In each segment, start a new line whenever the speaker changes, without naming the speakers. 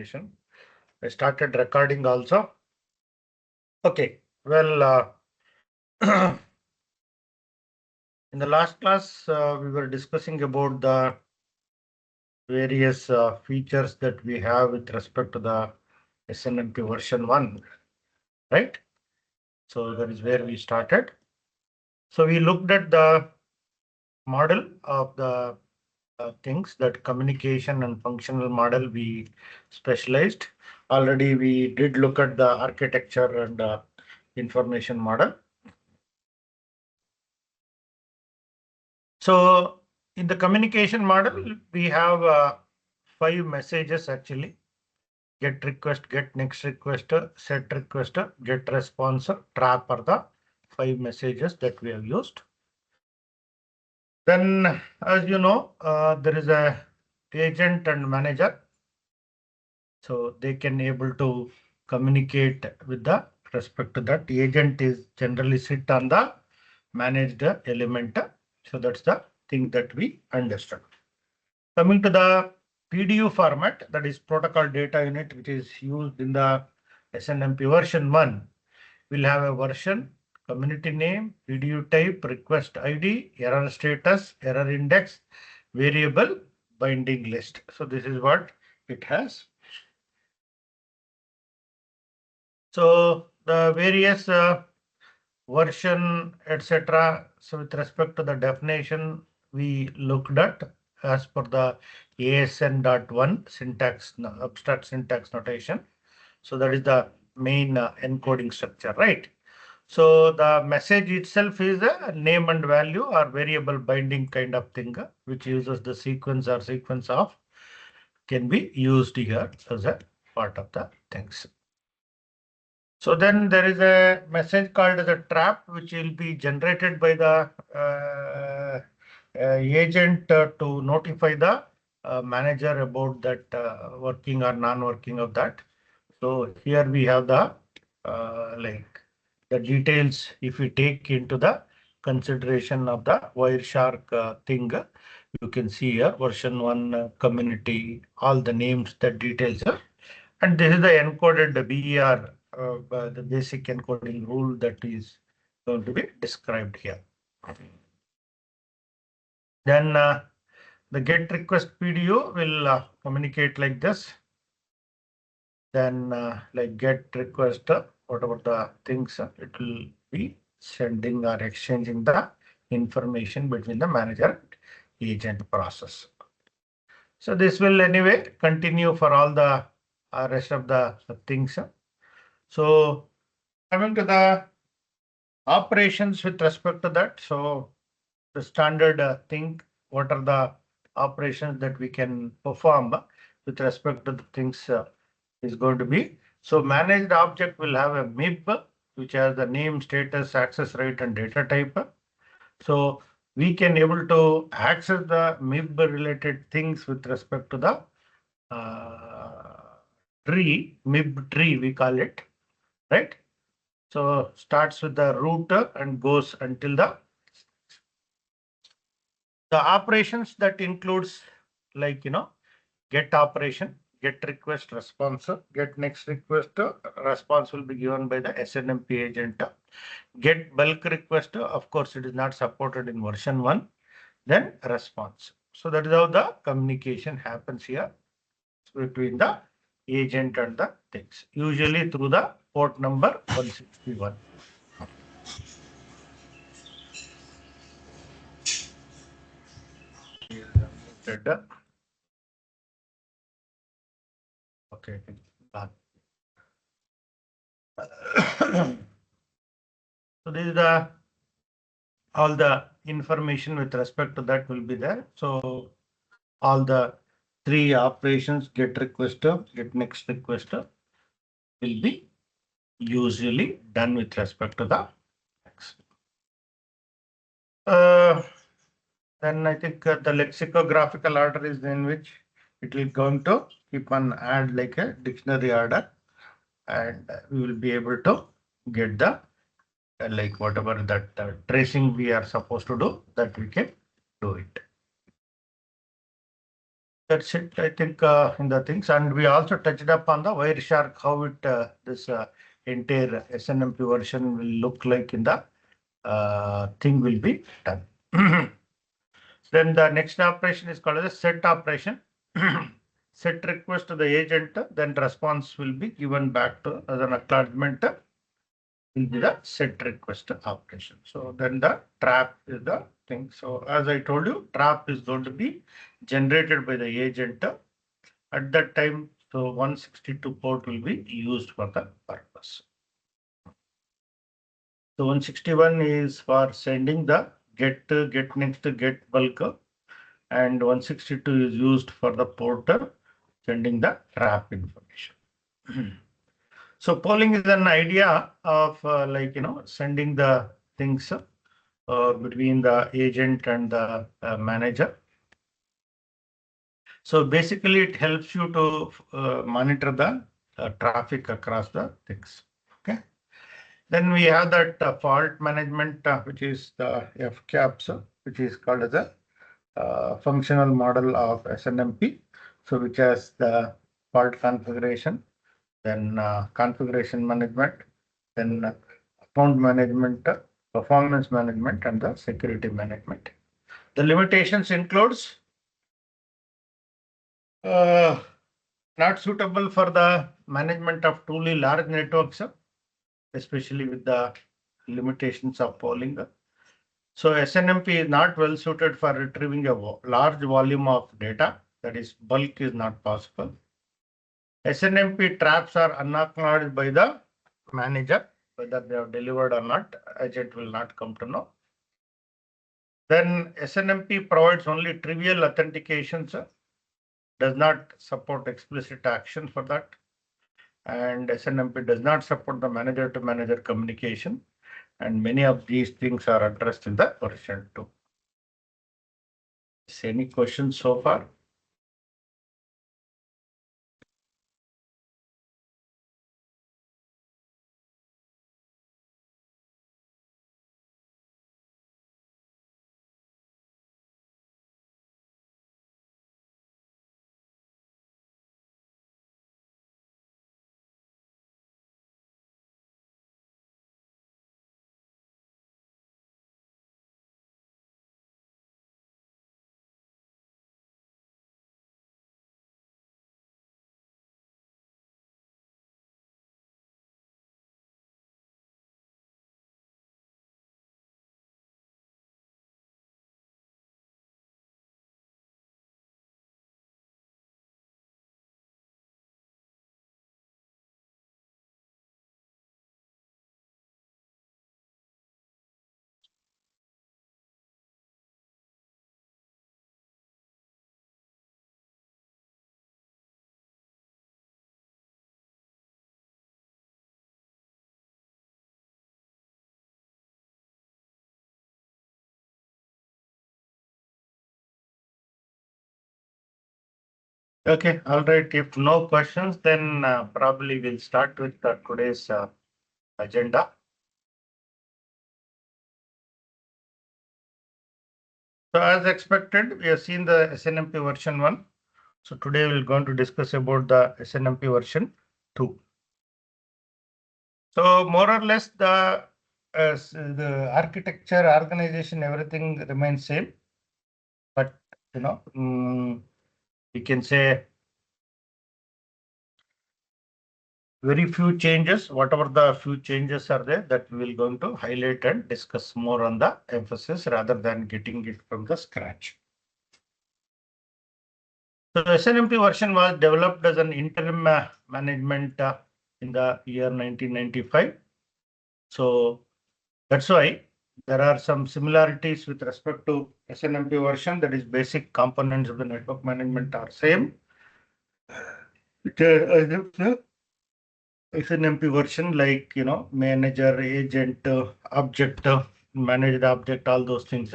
information. I started recording also. Okay, well, in the last class, we were discussing about the various features that we have with respect to the SNMP version 1, right? So that is where we started. So we looked at the model of the things, that communication and functional model we specialized. Already we did look at the architecture and information model. So in the communication model, we have 5 messages actually: get request, get next request, set request, get response, trap are the 5 messages that we have used. Then, as you know, there is a agent and manager. So they can able to communicate with the respect to that. The agent is generally sit on the managed element. So that's the thing that we understood. Coming to the PDU format, that is protocol data unit, which is used in the SNMP version 1, will have a version, community name, PDU type, request ID, error status, error index, variable, binding list. So this is what it has. So the various version, etc. So with respect to the definition, we looked at as per the ASN.1 syntax, abstract syntax notation. So that is the main encoding structure, right? So the message itself is a name and value or variable binding kind of thing, which uses the sequence or sequence of, can be used here as a part of the things. So then there is a message called as a trap, which will be generated by the agent to notify the manager about that working or non-working of that. So here we have the like the details. If we take into the consideration of the Wireshark thing, you can see here version 1 community, all the names, the details. And this is the encoded BER, the basic encoding rule that is going to be described here. Then the get request PDU will communicate like this. Then like get request, whatever the things, it will be sending or exchanging the information between the manager agent process. So this will anyway continue for all the rest of the things. So coming to the operations with respect to that, so the standard thing, what are the operations that we can perform with respect to the things is going to be. So managed object will have a MIB, which has the name, status, access right, and data type. So we can able to access the MIB related things with respect to the tree, MIB tree we call it, right? So starts with the root and goes until the operations that includes, like, get operation, get request response, get next request response will be given by the SNMP agent. Get bulk request, of course, it is not supported in version 1. Then response. So that is how the communication happens here between the agent and the things, usually through the port number 161. Okay. So this is the all the information with respect to that will be there. So all the 3 operations, get request, get next request, will be usually done with respect to the text. Then I think the lexicographical order is in which it will going to keep on add like a dictionary order, and we will be able to get the like whatever that tracing we are supposed to do, that we can do it. That's it, I think, in the things. And we also touched upon the Wireshark, how it this entire SNMP version will look like in the thing will be done. Then the next operation is called as a set operation. Set request to the agent, then response will be given back to as an acknowledgement will be the set request operation. So then the trap is the thing. So as I told you, trap is going to be generated by the agent at that time. So 162 port will be used for the purpose. So 161 is for sending the get next, get bulk, and 162 is used for the porter sending the trap information. So polling is an idea of sending the things between the agent and the manager. So basically it helps you to monitor the traffic across the things. Okay. Then we have that fault management, which is the FCAPS, which is called as a functional model of SNMP. So which has the fault configuration, then configuration management, then account management, performance management, and the security management. The limitations includes not suitable for the management of truly large networks, especially with the limitations of polling. So SNMP is not well suited for retrieving a large volume of data, that is bulk is not possible. SNMP traps are unacknowledged by the manager, whether they have delivered or not, agent will not come to know. Then SNMP provides only trivial authentications, does not support explicit action for that. And SNMP does not support the manager to manager communication. And many of these things are addressed in the version 2. Any questions so far? Okay, all right. If no questions, then probably we'll start with today's agenda. So as expected, we have seen the SNMP version 1. So today we're going to discuss about the SNMP version 2. So more or less the architecture, organization, everything remains same. But we can say very few changes. Whatever the few changes are there, that we will going to highlight and discuss more on the emphasis rather than getting it from the scratch. So SNMP version was developed as an interim management in the year 1995. So that's why there are some similarities with respect to SNMP version, that is basic components of the network management are same. SNMP version like, manager, agent, object, managed object, all those things.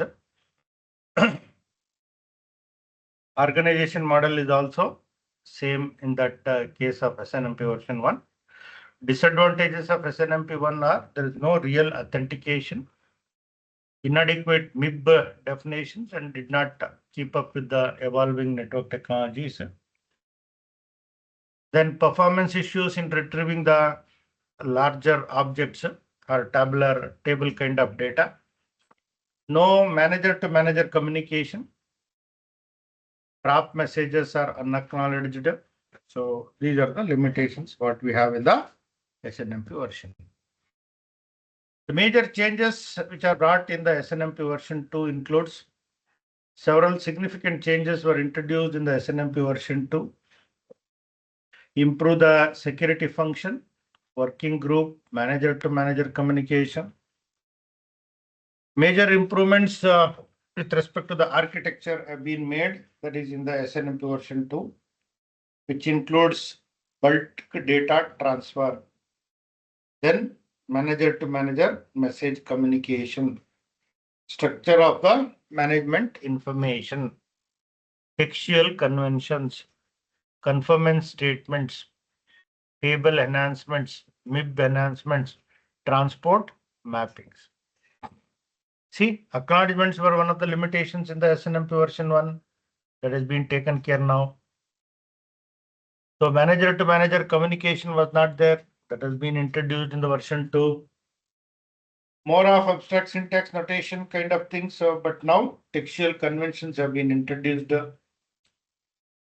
Organization model is also same in that case of SNMP version 1. Disadvantages of SNMP 1 are there is no real authentication. inadequate MIB definitions and did not keep up with the evolving network technologies. Then performance issues in retrieving the larger objects or tabular table kind of data. No manager to manager communication. Trap messages are unacknowledged. So these are the limitations what we have in the SNMP version. The major changes which are brought in the SNMP version 2 includes several significant changes were introduced in the SNMP version 2. Improve the security function, working group, manager to manager communication. Major improvements with respect to the architecture have been made, that is in the SNMP version 2, which includes bulk data transfer. Then manager to manager message communication, structure of the management information, textual conventions, conformance statements, table enhancements, MIB enhancements, transport mappings. See, acknowledgements were one of the limitations in the SNMP version 1 that has been taken care now. So manager to manager communication was not there, that has been introduced in the version 2. More of abstract syntax notation kind of things. So, but now textual conventions have been introduced.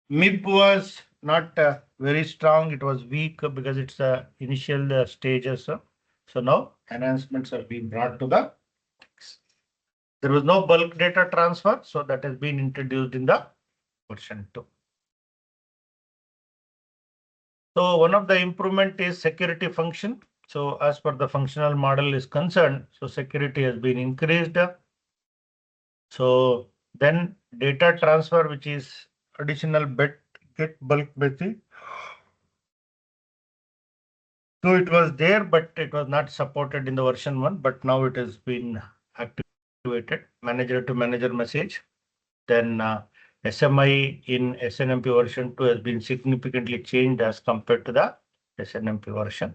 MIB was not very strong. It was weak because it's initial stages. So now enhancements have been brought to the text. There was no bulk data transfer, so that has been introduced in the version 2. So one of the improvement is security function. So as per the functional model is concerned, so security has been increased. So then data transfer, which is additional get bulk message. So it was there, but it was not supported in the version 1, but now it has been activated, manager to manager message. Then SMI in SNMP version 2 has been significantly changed as compared to the SNMP version.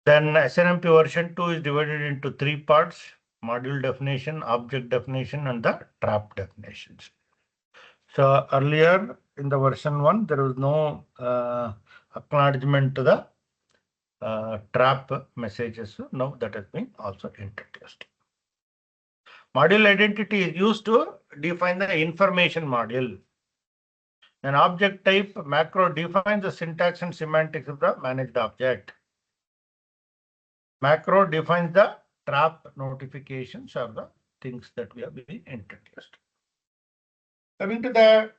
Then SNMP version 2 is divided into 3 parts: module definition, object definition, and the trap definitions. So earlier in the version 1, there was no acknowledgement to the trap messages. So now that has been also introduced. Module identity is used to define the information module. An object type macro defines the syntax and semantics of the managed object. Macro defines the trap notifications or the things that we have been introduced. Coming to the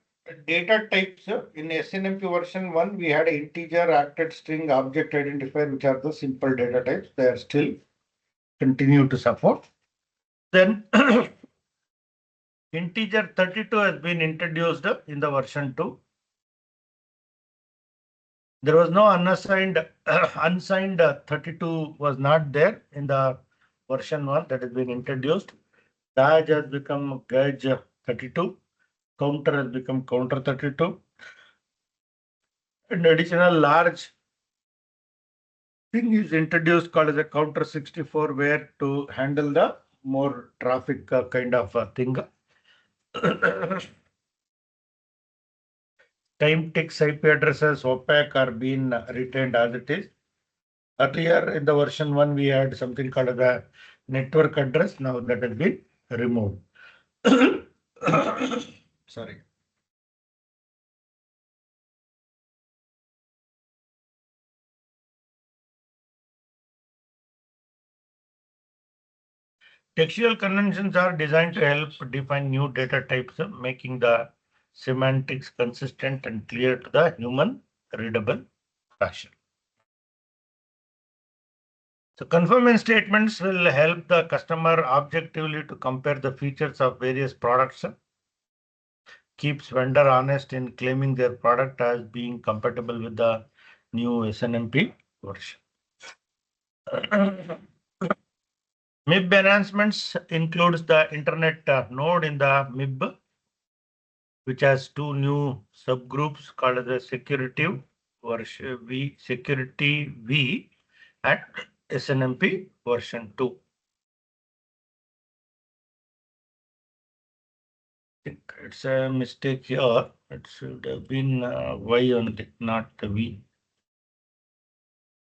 data types, in SNMP version 1, we had integer, acted string, object identifier, which are the simple data types. They are still continue to support. Then integer 32 has been introduced in the version 2. There was no unassigned, unsigned 32 was not there in the version 1 that has been introduced. Gauge has become gauge 32. Counter has become counter 32. An additional large thing is introduced called as a counter 64, where to handle the more traffic kind of thing. Time ticks IP addresses opaque are being retained as it is. Earlier in the version 1, we had something called the network address. Now that has been removed. Sorry. Textual conventions are designed to help define new data types, making the semantics consistent and clear to the human readable fashion. So conformance statements will help the customer objectively to compare the features of various products, keeps vendor honest in claiming their product as being compatible with the new SNMP version. MIB enhancements includes the internet node in the MIB, which has 2 new subgroups called the security V and SNMP version 2. think it's a mistake here. It should have been Y only, not V.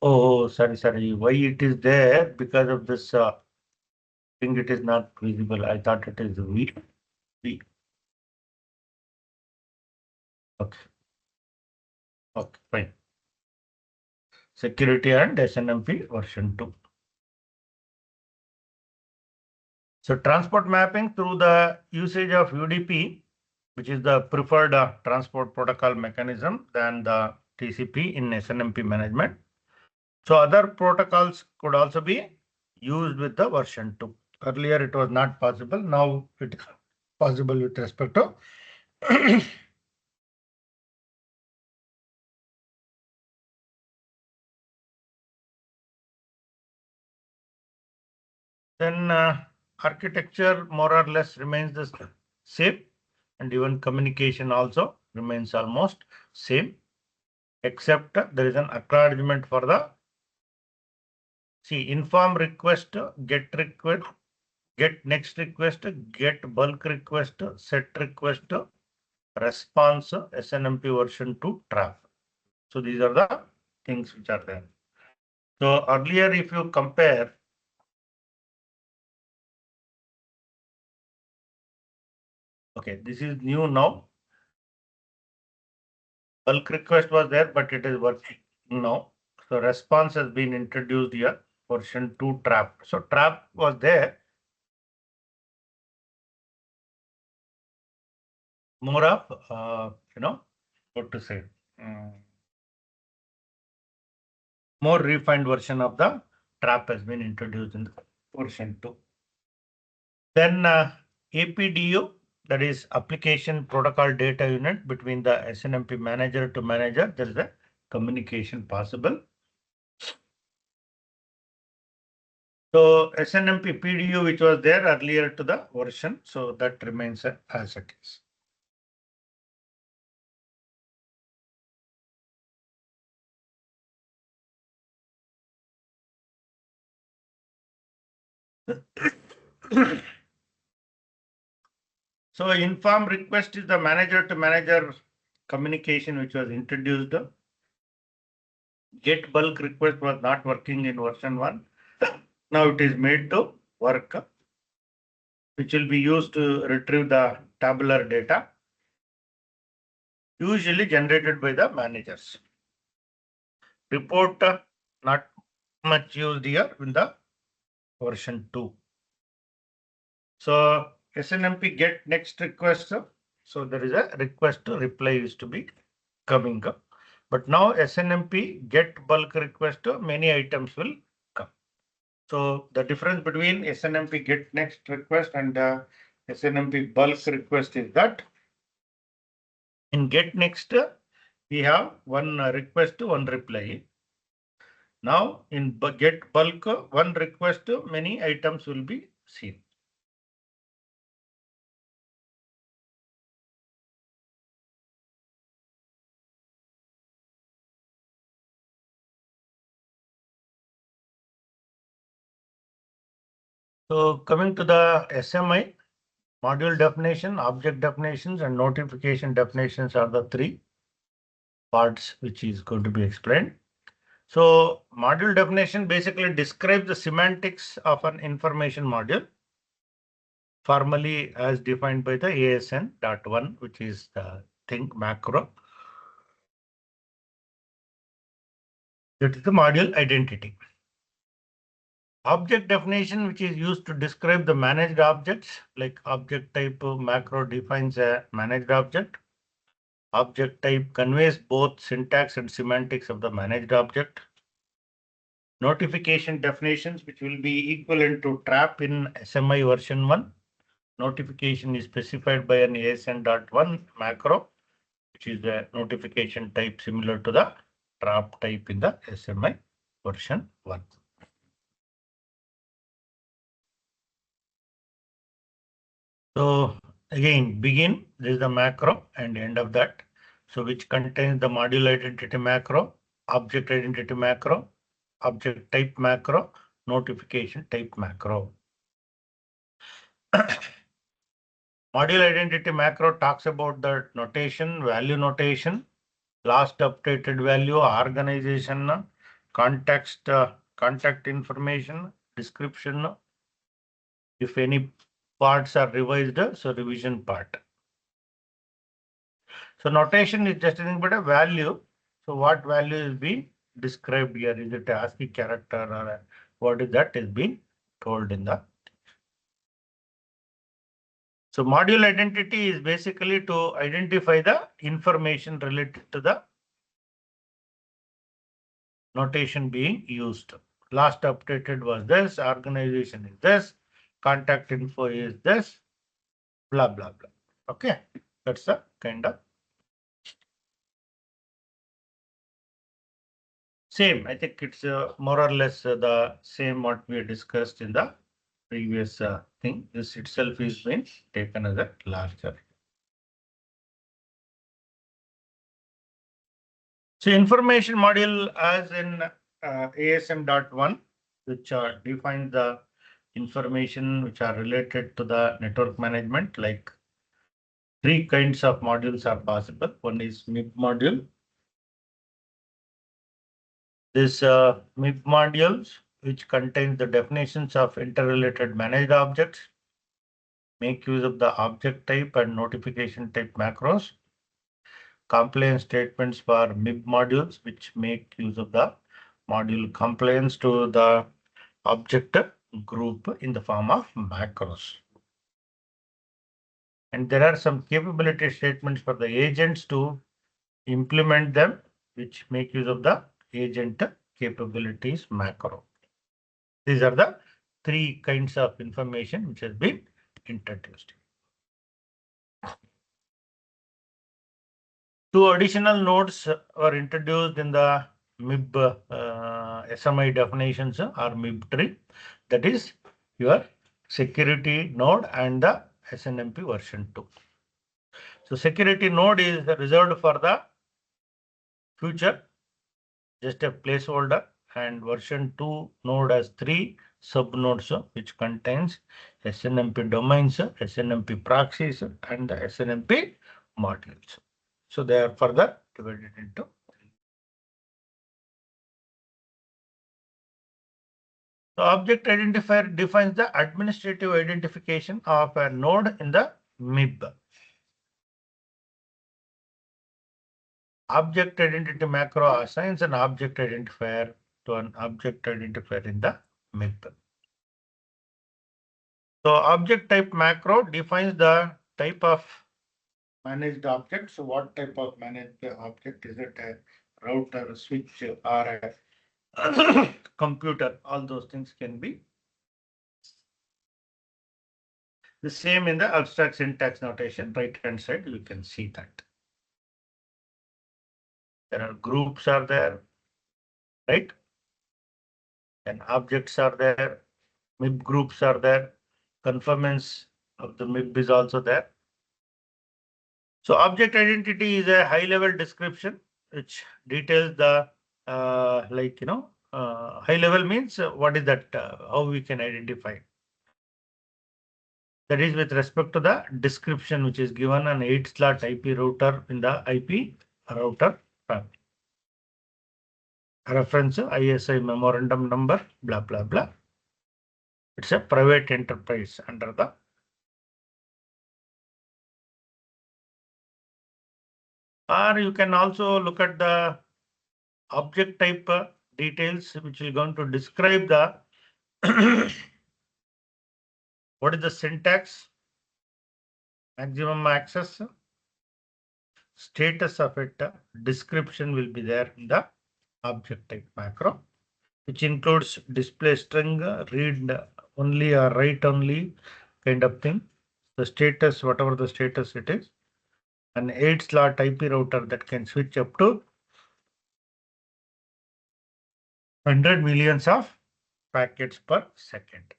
Oh, sorry. Why it is there? Because of this thing, it is not visible. I thought it is V. V. Okay. Okay, fine. Security and SNMP version 2. So transport mapping through the usage of UDP, which is the preferred transport protocol mechanism than the TCP in SNMP management. So other protocols could also be used with the version 2. Earlier it was not possible. Now it is possible with respect to then architecture more or less remains the same, and even communication also remains almost same, except there is an acknowledgement for the inform request, get next request, get bulk request, set request, response, SNMP version 2 trap. So these are the things which are there. So earlier, if you compare, okay, this is new now. Bulk request was there, but it is working now. So response has been introduced here, version 2 trap. So trap was there, more of, what to say, more refined version of the trap has been introduced in the version 2. Then APDU, that is application protocol data unit between the SNMP manager to manager, there is a communication possible. So SNMP PDU, which was there earlier to the version, so that remains as it is. So inform request is the manager to manager communication which was introduced. Get bulk request was not working in version 1. Now it is made to work, which will be used to retrieve the tabular data, usually generated by the managers. Report not much used here in the version 2. So SNMP get next request. So there is a request to reply is to be coming up. But now SNMP get bulk request, many items will come. So the difference between SNMP get next request and SNMP bulk request is that in get next, we have one request, one reply. Now in get bulk, one request, many items will be seen. So coming to the SMI, module definition, object definitions, and notification definitions are the three parts which is going to be explained. So module definition basically describes the semantics of an information module, formally as defined by the ASN.1, which is the thing macro. That is the module identity. Object definition, which is used to describe the managed objects, like object type macro defines a managed object. Object type conveys both syntax and semantics of the managed object. Notification definitions, which will be equivalent to trap in SMI version 1. Notification is specified by an ASN.1 macro, which is a notification type similar to the trap type in the SMI version 1. So again, begin, this is the macro and end of that. So which contains the module identity macro, object identity macro, object type macro, notification type macro. Module identity macro talks about the notation, value notation, last updated value, organization, context, contact information, description. If any parts are revised, so revision part. So notation is just nothing but a value. So what value is being described here? Is it a ASCII character or what is that is being told in the. So module identity is basically to identify the information related to the notation being used. Last updated was this, organization is this, contact info is this, blah, blah, blah. Okay, that's the kind of same. I think it's more or less the same what we discussed in the previous thing. This itself is being taken as a larger. So information module as in ASM.1, which defines the information which are related to the network management, like three kinds of modules are possible. One is MIB module. This MIB modules, which contains the definitions of interrelated managed objects, make use of the object type and notification type macros, compliance statements for MIB modules, which make use of the module compliance to the object group in the form of macros. And there are some capability statements for the agents to implement them, which make use of the agent capabilities macro. These are the three kinds of information which has been introduced. Two additional nodes were introduced in the MIB SMI definitions or MIB tree. That is your security node and the SNMP version 2. So security node is reserved for the future, just a placeholder, and version 2 node has three subnodes which contains SNMP domains, SNMP proxies, and the SNMP modules. So they are further divided into. The object identifier defines the administrative identification of a node in the MIB. Object identity macro assigns an object identifier to an object identifier in the MIB. So object type macro defines the type of managed object. So what type of managed object is it? A router, a switch, or a computer? All those things can be. The same in the abstract syntax notation, right hand side, you can see that. There are groups are there, right? And objects are there, MIB groups are there, conformance of the MIB is also there. So object identity is a high level description which details the high level means what is that, how we can identify. That is with respect to the description which is given an 8-slot IP router in the IP router family. Reference ISI memorandum number, blah, blah, blah. It's a private enterprise under the. Or you can also look at the object type details, which will going to describe the what is the syntax, maximum access, status of it, description will be there in the object type macro, which includes display string, read only or write only kind of thing. The status, whatever the status it is, an 8-slot IP router that can switch up to 100 millions of packets per second.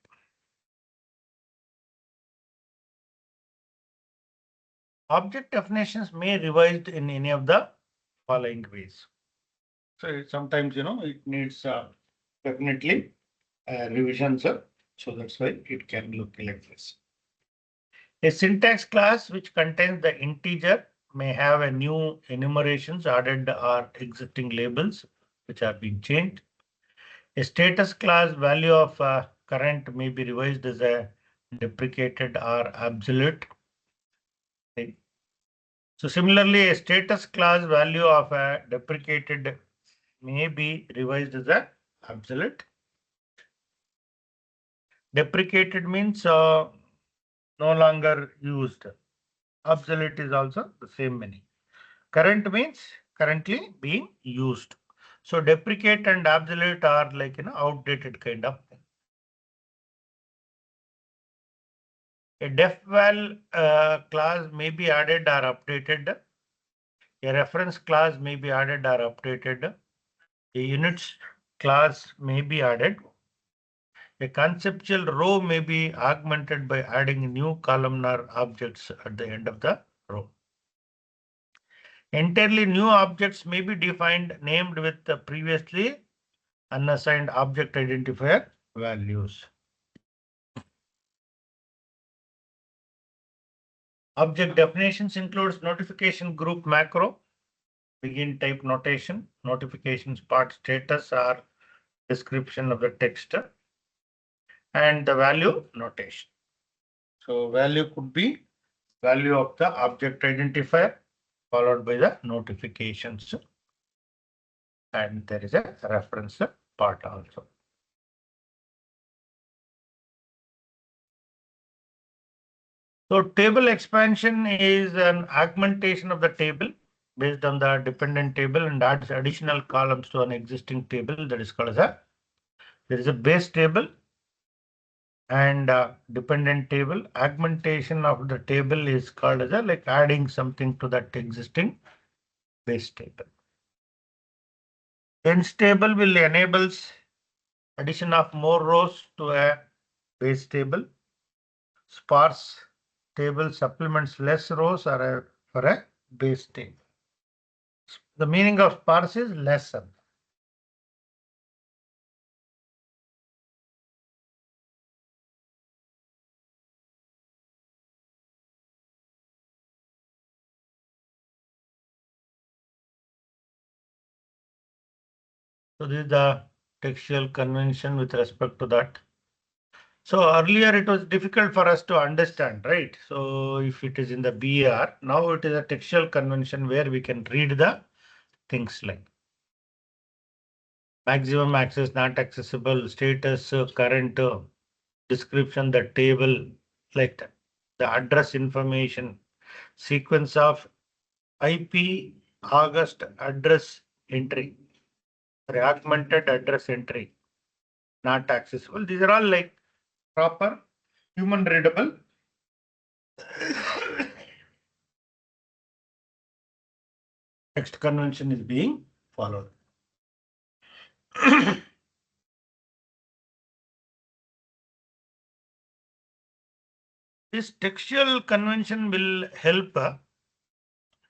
Object definitions may be revised in any of the following ways. So sometimes, it needs definitely revisions. So that's why it can look like this. A syntax class which contains the integer may have a new enumerations added or existing labels which are being changed. A status class value of current may be revised as a deprecated or absolute. Okay. So similarly, a status class value of a deprecated may be revised as a absolute. Deprecated means no longer used. Absolute is also the same meaning. Current means currently being used. So deprecate and absolute are like outdated kind of thing. A def val class may be added or updated. A reference class may be added or updated. A units class may be added. A conceptual row may be augmented by adding new columnar objects at the end of the row. Entirely new objects may be defined, named with the previously unassigned object identifier values. Object definitions includes notification group macro, begin type notation, notifications part status or description of the text, and the value notation. So value could be value of the object identifier followed by the notifications, and there is a reference part also. So table expansion is an augmentation of the table based on the dependent table and adds additional columns to an existing table. That is called as there is a base table and dependent table. Augmentation of the table is called as like adding something to that existing base table. Hence table will enables addition of more rows to a base table. Sparse table supplements less rows or for a base table. The meaning of sparse is lesser. So this is the textual convention with respect to that. So earlier it was difficult for us to understand, right? So if it is in the BR, now it is a textual convention where we can read the things like maximum access not accessible, status, current, description, the table, like that. The address information, sequence of IP, August address entry, augmented address entry, not accessible. These are all like proper human readable text convention is being followed. This textual convention will help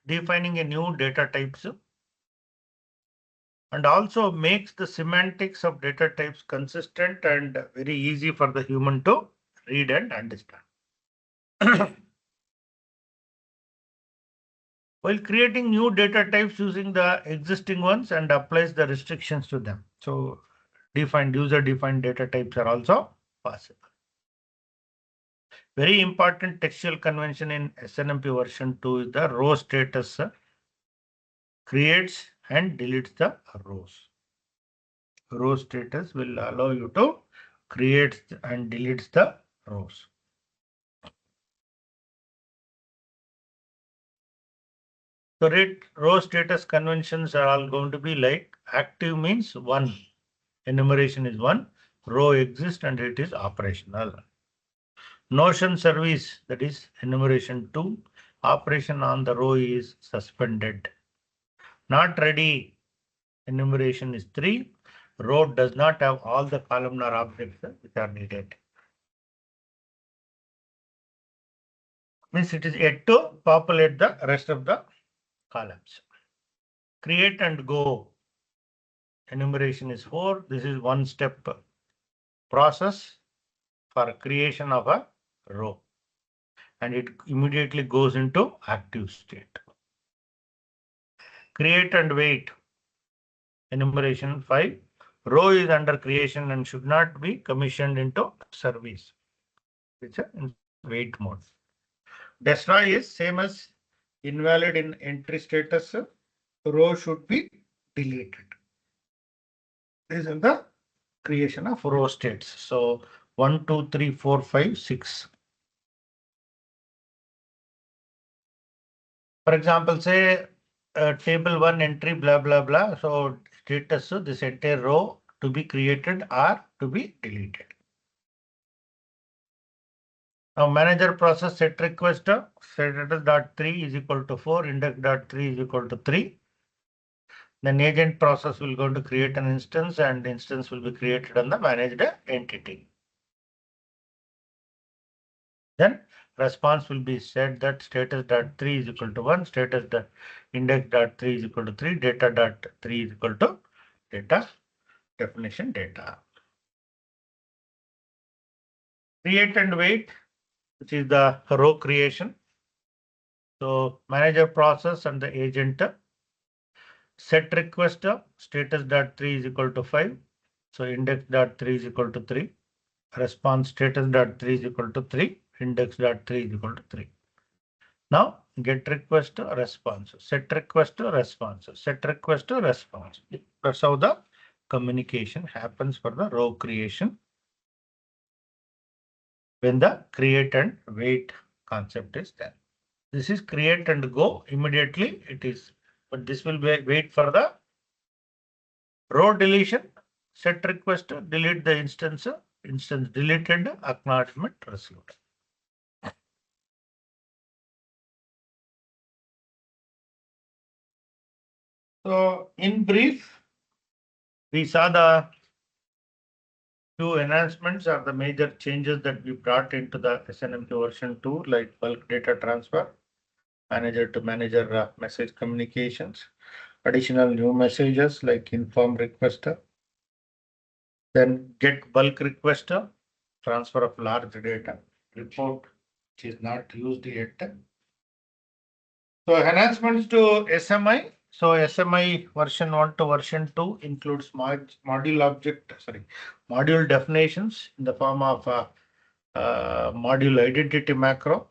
defining a new data types and also makes the semantics of data types consistent and very easy for the human to read and understand. While creating new data types using the existing ones and applies the restrictions to them. So user defined data types are also possible. Very important textual convention in SNMP version 2 is the row status creates and deletes the rows. Row status will allow you to create and delete the rows. So row status conventions are all going to be like active means one, enumeration is one, row exists and it is operational. Notion service, that is enumeration 2, operation on the row is suspended. Not ready, enumeration is 3, row does not have all the columnar objects which are needed. Means it is yet to populate the rest of the columns. Create and go, enumeration is 4. This is one step process for creation of a row. and it immediately goes into active state. Create and wait. Enumeration 5. Row is under creation and should not be commissioned into service. It's in wait mode. Destroy is same as invalid in entry status. Row should be deleted. This is the creation of row states. So 1, 2, 3, 4, 5, 6. For example, say table 1 entry blah blah blah. So status, this entire row to be created or to be deleted. Now manager process set request status dot 3 is equal to 4, index dot 3 is equal to 3. Then agent process will going to create an instance and instance will be created on the managed entity. Then response will be said that status dot 3 is equal to 1, status dot index dot 3 is equal to 3, data dot 3 is equal to data definition data. Create and wait, which is the row creation. So manager process and the agent set request status dot 3 is equal to 5. So index dot 3 is equal to 3. Response status dot 3 is equal to 3. Index dot 3 is equal to 3. Now get request response, set request response, set request response. That's how the communication happens for the row creation when the create and wait concept is there. This is create and go immediately it is, but this will be wait for the row deletion, set request, delete the instance, instance deleted, acknowledgement received. So in brief, we saw the few enhancements are the major changes that we brought into the SNMP version 2, like bulk data transfer, manager to manager message communications, additional new messages like inform requester, then get bulk requester, transfer of large data, report which is not used yet. So enhancements to SMI. So SMI version 1 to version 2 includes module definitions in the form of module identity macro,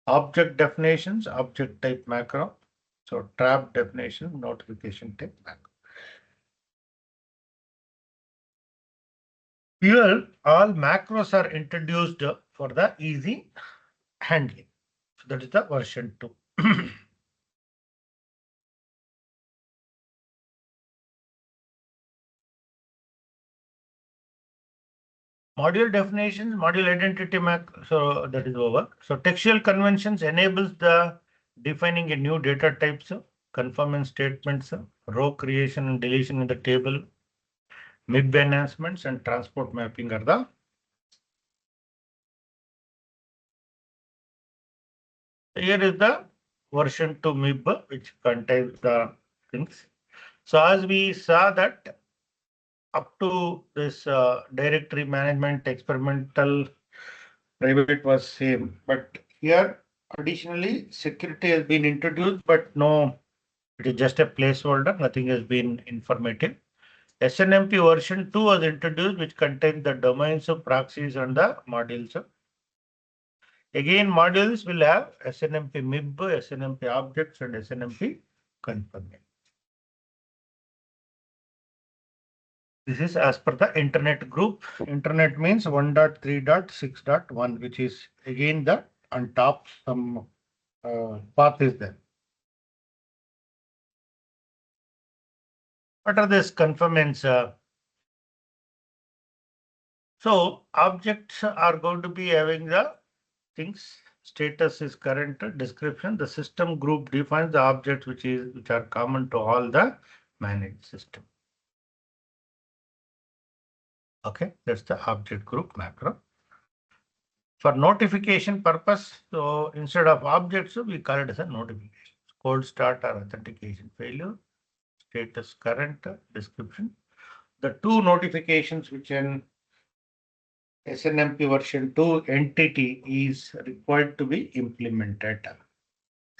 object definitions, object type macro, so trap definition, notification type macro. Here, all macros are introduced for the easy handling. So that is the version 2. Module definitions, module identity macro, so that is over. So textual conventions enables the defining a new data types, conformance statements, row creation and deletion in the table, MIB enhancements and transport mapping are the. Here is the version 2 MIB which contains the things. So as we saw that up to this directory management experimental private was same, but here additionally security has been introduced, but no, it is just a placeholder, nothing has been informative. SNMP version 2 was introduced, which contains the domains of proxies and the modules. Again, modules will have SNMP MIB, SNMP objects, and SNMP confirmation. This is as per the internet group. Internet means 1.3.6.1, which is again the on top some path is there. What are these confirmants? So objects are going to be having the things. Status is current description. The system group defines the objects which are common to all the managed system. Okay, that's the object group macro. For notification purpose, so instead of objects, we call it as a notification. Cold start or authentication failure, status current description. The two notifications which can SNMP version 2 entity is required to be implemented.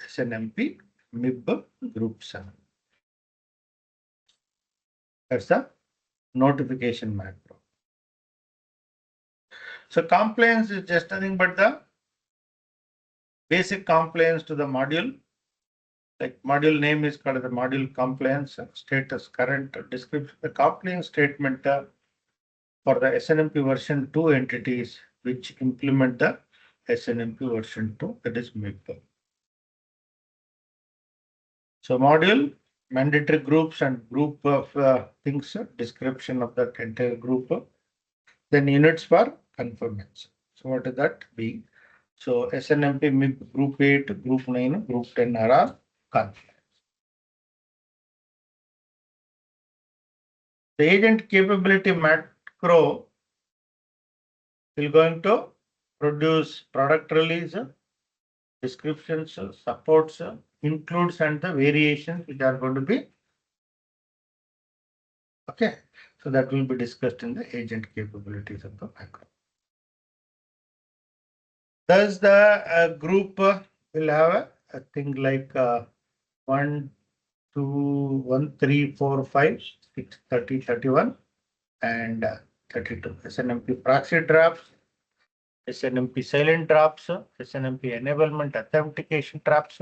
SNMP MIB group 7. That's the notification macro. So compliance is just nothing but the basic compliance to the module. Like module name is called the module compliance status current description. The compliance statement for the SNMP version 2 entities which implement the SNMP version 2, that is MIB. So module, mandatory groups and group of things, description of that entire group. Then units for confirmation. So what is that being? So SNMP MIB group 8, group 9, group 10 are confirmed. The agent capability macro will going to produce product release, descriptions, supports, includes, and the variations which are going to be. Okay. So that will be discussed in the agent capabilities of the macro. Thus, the group will have a thing like 1, 2, 1, 3, 4, 5, 6, 30, 31, and 32. SNMP proxy traps, SNMP silent traps, SNMP enablement authentication traps,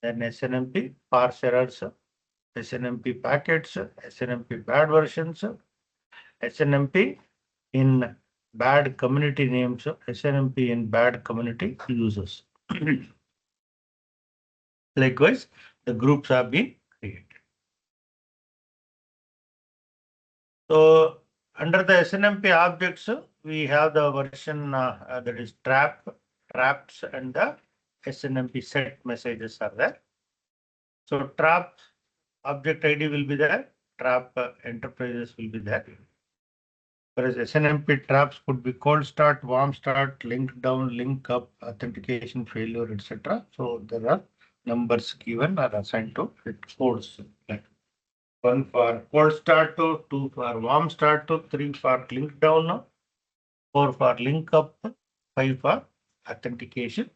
then SNMP parse errors, SNMP packets, SNMP bad versions, SNMP in bad community names, SNMP in bad community users. Likewise, the groups have been created. So under the SNMP objects, we have the version that is traps, and the SNMP set messages are there. So trap object ID will be there, trap enterprises will be there. Whereas SNMP traps could be cold start, warm start, link down, link up, authentication failure, etc. So there are numbers given or assigned to its codes. Like 1 for cold start to, 2 for warm start to, 3 for link down, 4 for link up, 5 for authentication.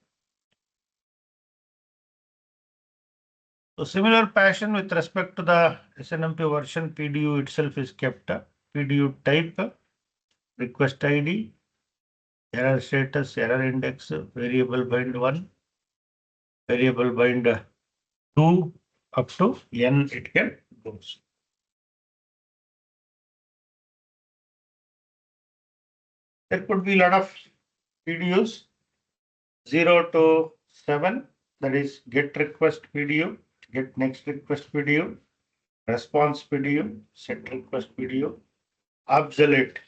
So similar passion with respect to the SNMP version, PDU itself is kept. PDU type, request ID, error status, error index, variable bind 1, variable bind 2, up to n it can goes. There could be a lot of PDUs, 0 to 7, that is get request PDU, get next request PDU, response PDU, set request PDU, obsolete,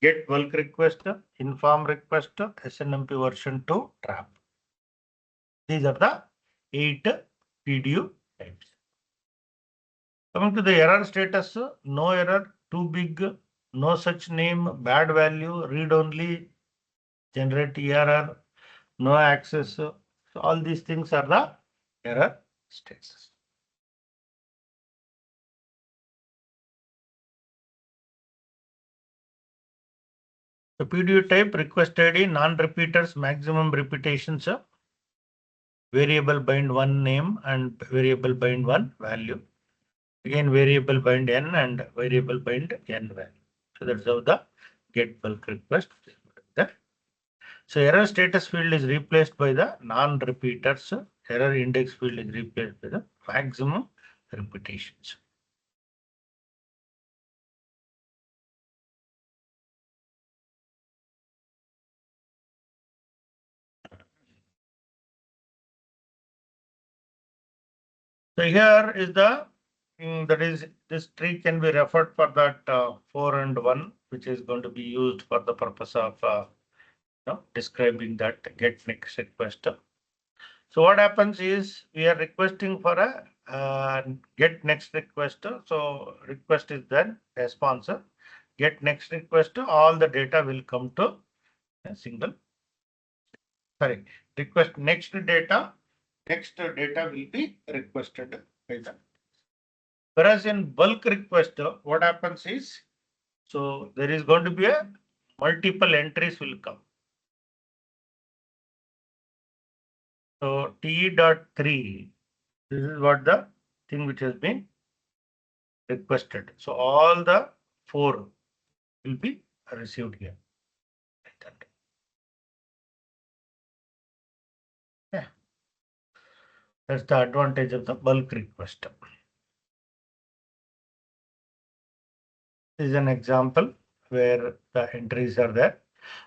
get bulk request, inform request, SNMP version 2 trap. These are the 8 PDU types. Coming to the error status, no error, too big, no such name, bad value, read only, generate error, no access. So all these things are the error status. The PDU type, request ID, non-repeaters, maximum repetitions, variable bind 1 name and variable bind 1 value. Again, variable bind n and variable bind n value. So that's how the get bulk request. So error status field is replaced by the non-repeaters. Error index field is replaced by the maximum repetitions. So here is the that is this tree can be referred for that 4 and 1, which is going to be used for the purpose of describing that get next request. So what happens is we are requesting for a get next request. So request is then response. Get next request. All the data will come to a single. Sorry, request next data. Next data will be requested by the. Whereas in bulk request, what happens is, so there is going to be a multiple entries will come. So T.3, this is what the thing which has been requested. So all the 4 will be received here. Like that. Yeah. That's the advantage of the bulk request. This is an example where the entries are there.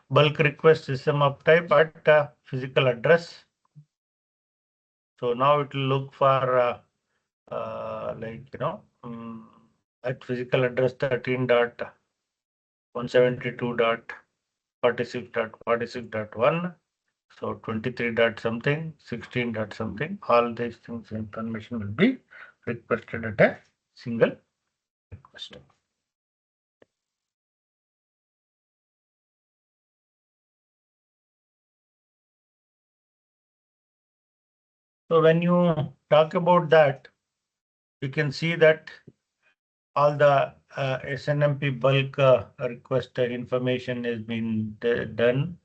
Bulk request system uptime at physical address. So now it will look for at physical address 13.172.46.46.1. So 23 dot something, 16 dot something, all these things information will be requested at a single request. So when you talk about that, you can see that all the SNMP bulk request information has been done.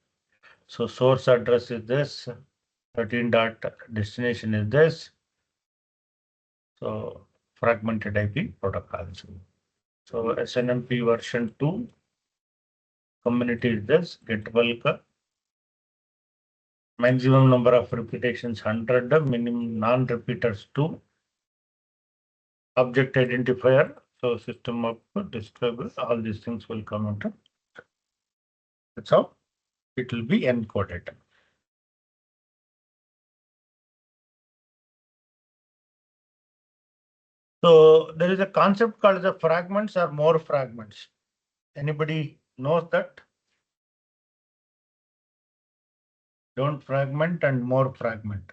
So source address is this, 13 dot destination is this. So fragmented IP protocols. So SNMP version 2, community is this, get bulk, maximum number of repetitions 100, minimum non-repeaters 2, object identifier, so system of describers, all these things will come into. That's how it will be encoded. So there is a concept called the fragments or more fragments. Anybody knows that? Don't fragment and more fragment.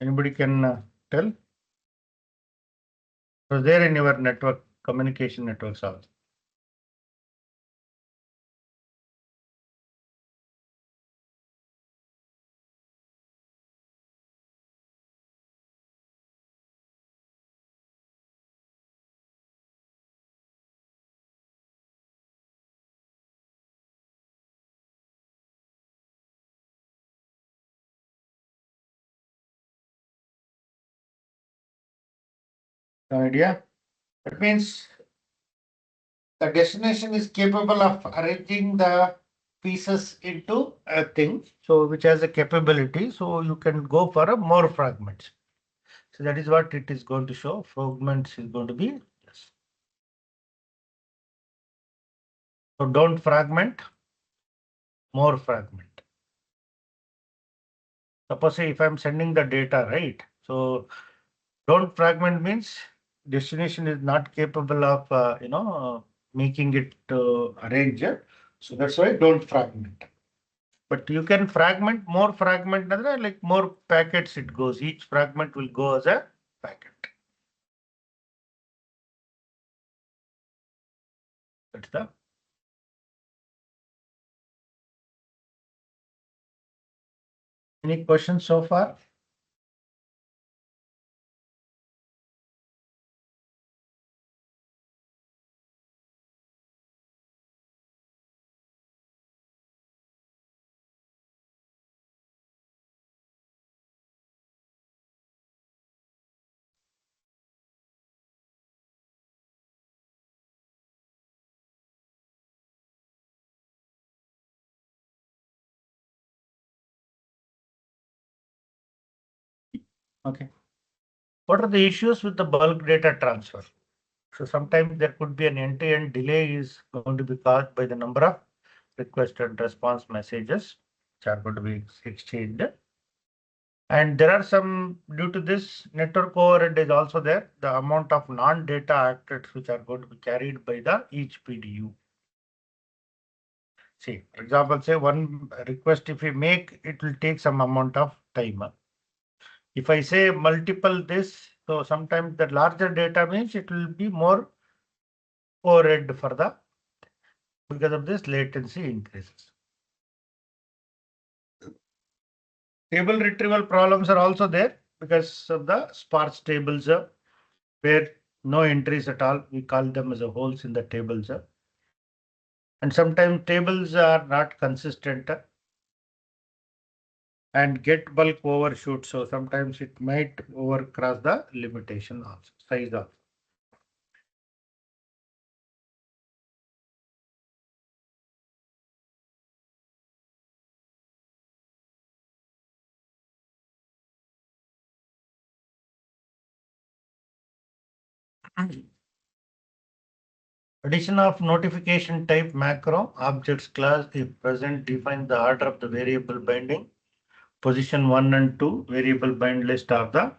Anybody can tell? So there in your network, communication networks also. No idea? That means the destination is capable of arranging the pieces into a thing, so which has a capability, so you can go for a more fragments. So that is what it is going to show. Fragments is going to be yes. So don't fragment, more fragment. Suppose say if I'm sending the data, right? So don't fragment means destination is not capable of making it arrange. So that's why don't fragment. But you can fragment, more fragment, like more packets it goes. Each fragment will go as a packet. That's the. Any questions so far? Okay. What are the issues with the bulk data transfer? So sometimes there could be an end-to-end delay is going to be caused by the number of request and response messages which are going to be exchanged. And there are some, due to this network overhead is also there, the amount of non-data actors which are going to be carried by the each PDU. See, for example, say one request if we make, it will take some amount of time. If I say multiple this, so sometimes the larger data means it will be more overhead for the, because of this latency increases. Table retrieval problems are also there because of the sparse tables where no entries at all. We call them as a holes in the tables. And sometimes tables are not consistent and get bulk overshoot. So sometimes it might overcross the limitation also, size also. Addition of notification type macro objects class if present define the order of the variable binding. Position 1 and 2 variable bind list of the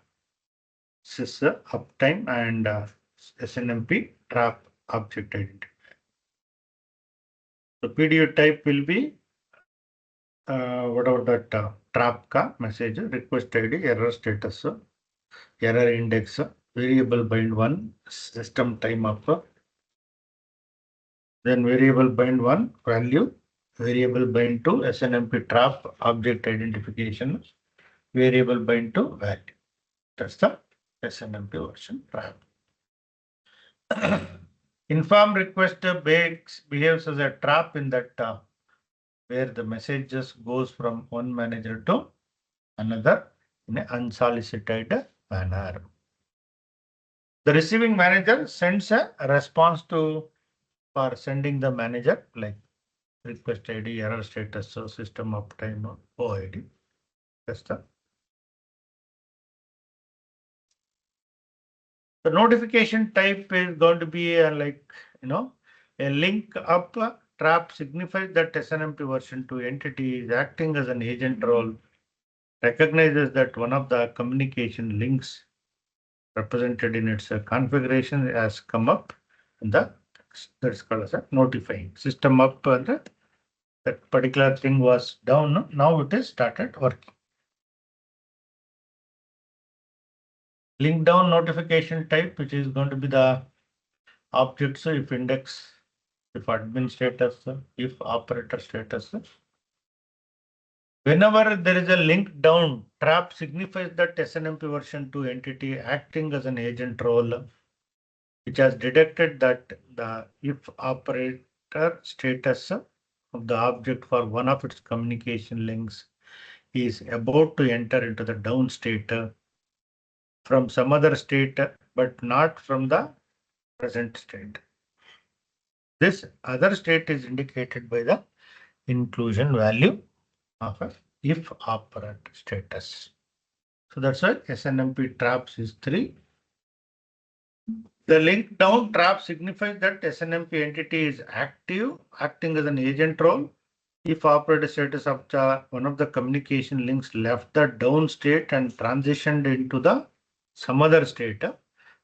sys uptime and SNMP trap object identity. The PDU type will be whatever that trap ka message, request ID, error status, error index, variable bind 1, system time up, then variable bind 1 value, variable bind 2 SNMP trap object identification, variable bind 2 value. That's the SNMP version trap. Inform request behaves as a trap in that where the message just goes from one manager to another in an unsolicited manner. The receiving manager sends a response to for sending the manager like request ID, error status, so system uptime, OID. That's the notification type is going to be a link up trap signifies that SNMP version 2 entity is acting as an agent role, recognizes that one of the communication links represented in its configuration has come up in the that's called as a notifying system up that particular thing was down. Now it is started working. Link down notification type, which is going to be the objects if index, if admin status, if operator status. Whenever there is a link down, trap signifies that SNMP version 2 entity acting as an agent role, which has detected that the if operator status of the object for one of its communication links is about to enter into the down state from some other state, but not from the present state. This other state is indicated by the inclusion value of a if operator status. So that's why SNMP traps is 3. The link down trap signifies that SNMP entity is active, acting as an agent role. If operator status of one of the communication links left the down state and transitioned into the some other state,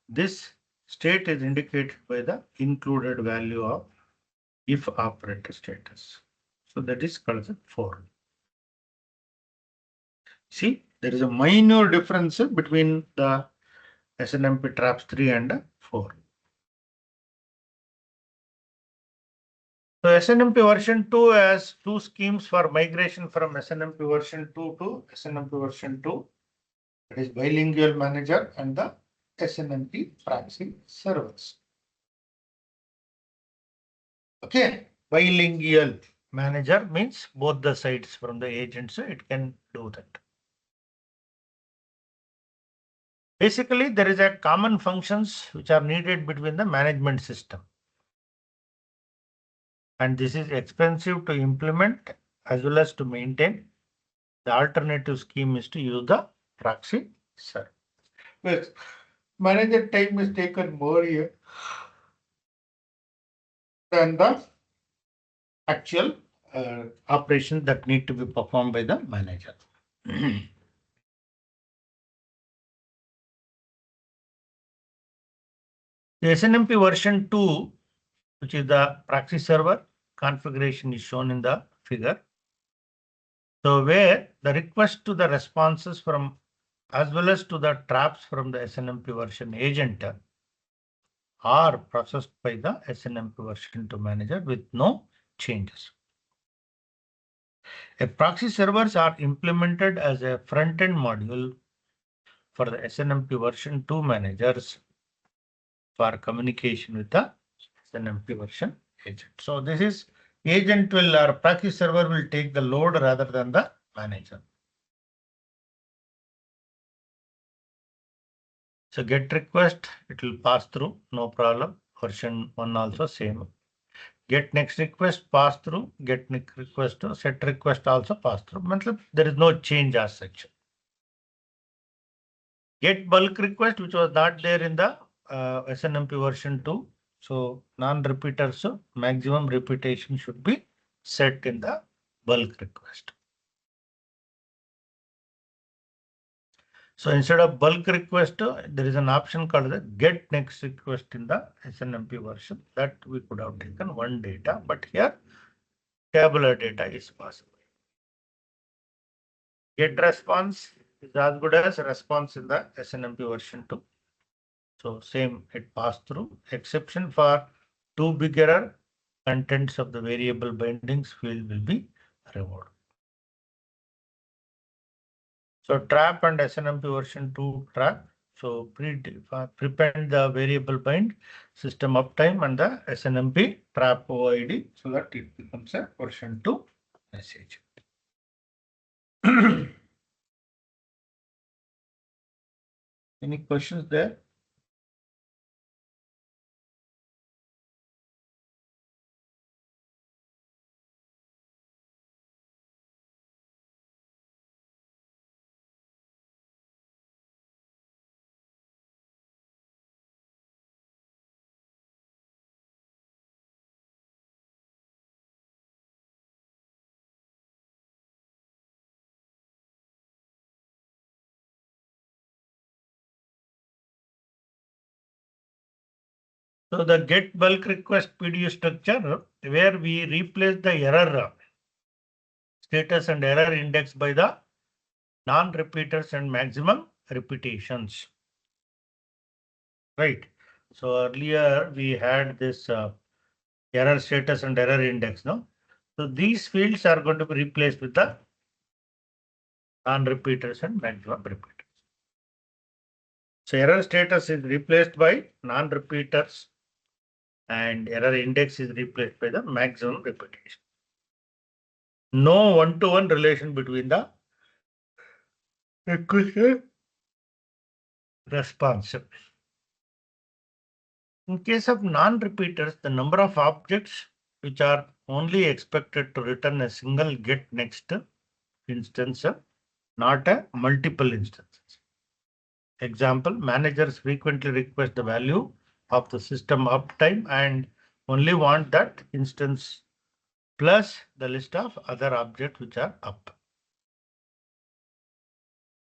this state is indicated by the included value of if operator status. So that is called as 4. See, there is a minor difference between the SNMP traps 3 and 4. So SNMP version 2 has 2 schemes for migration from SNMP version 2 to SNMP version 2. That is bilingual manager and the SNMP proxy servers. Okay, bilingual manager means both the sides from the agent, so it can do that. Basically, there is a common functions which are needed between the management system. And this is expensive to implement as well as to maintain. The alternative scheme is to use the proxy server. Yes, manager time is taken more here than the actual operations that need to be performed by the manager. The SNMP version 2, which is the proxy server configuration, is shown in the figure. So where the request to the responses from as well as to the traps from the SNMP version agent are processed by the SNMP version 2 manager with no changes. A proxy servers are implemented as a front-end module for the SNMP version 2 managers for communication with the SNMP version agent. So this is agent will or package server will take the load rather than the manager. So get request, it will pass through, no problem. Version 1 also same. Get next request, pass through. Get next request, set request also pass through. There is no change as such. Get bulk request, which was not there in the SNMP version 2. So non-repeaters, maximum repetition should be set in the bulk request. So instead of bulk request, there is an option called the get next request in the SNMP version that we could have taken one data, but here tabular data is possible. Get response is as good as response in the SNMP version 2. So same, it passed through. Exception for too big error, contents of the variable bindings field will be removed. So trap and SNMP version 2 trap. So prepend the variable bind, system uptime and the SNMP trap OID so that it becomes a version 2 message. Any questions there? So the get bulk request PDU structure where we replace the error status and error index by the non-repeaters and maximum repetitions. Right. So earlier we had this error status and error index, no? So these fields are going to be replaced with the non-repeaters and maximum repeaters. So error status is replaced by non-repeaters and error index is replaced by the maximum repetition. No one-to-one relation between the request response. In case of non-repeaters, the number of objects which are only expected to return a single get next instance, not a multiple instances. Example, managers frequently request the value of the system uptime and only want that instance plus the list of other objects which are up.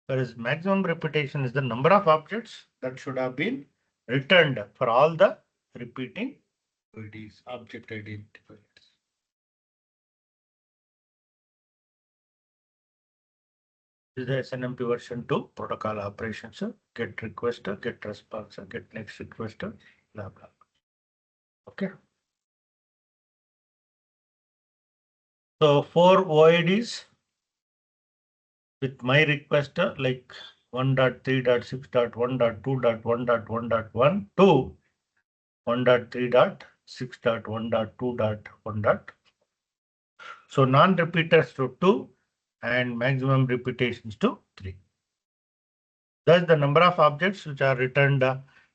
Whereas maximum repetition is the number of objects that should have been returned for all the repeating IDs, object identifiers. This is the SNMP version 2 protocol operations. Get requester, get response, get next requester, blah blah. Okay. So 4 OIDs with my requester like 1.3.6.1.2.1.1.1 to 1.3.6.1.2.1. So non-repeaters to 2 and maximum repetitions to 3. Thus the number of objects which are returned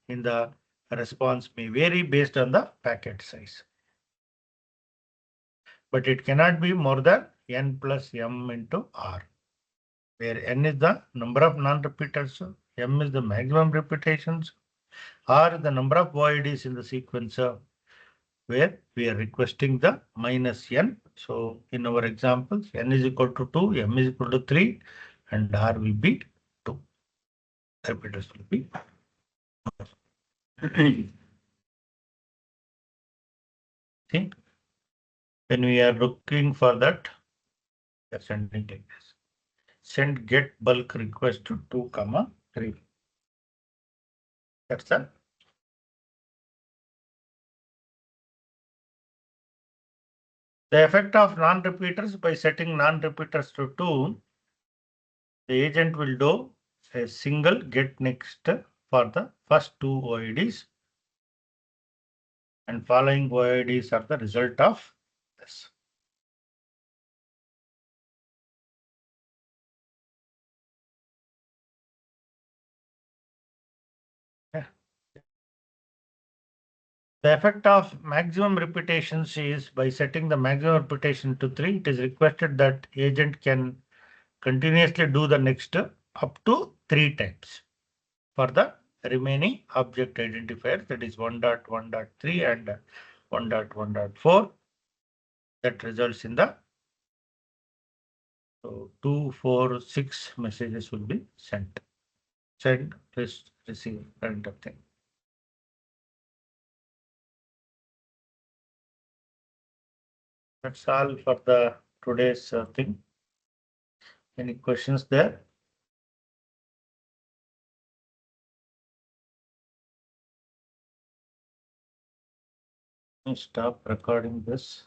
in the response may vary based on the packet size. But it cannot be more than n plus m into r, where n is the number of non-repeaters, m is the maximum repetitions, r is the number of voids in the sequence where we are requesting the minus n. So in our examples, n is equal to 2, m is equal to 3, and r will be 2. Repeaters will be. See, when we are looking for that, we are sending like this. Send get bulk request to 2, 3. That's the effect of non-repeaters. By setting non-repeaters to 2, the agent will do a single get next for the first 2 OIDs and following OIDs are the result of this. Yeah. The effect of maximum repetitions is by setting the maximum repetition to 3, it is requested that agent can continuously do the next up to 3 times for the remaining object identifier, that is 1.1.3 and 1.1.4. That results in the 2, 4, 6 messages will be sent. Send, receive, kind of thing. That's all for the today's thing. Any questions there? Stop recording this.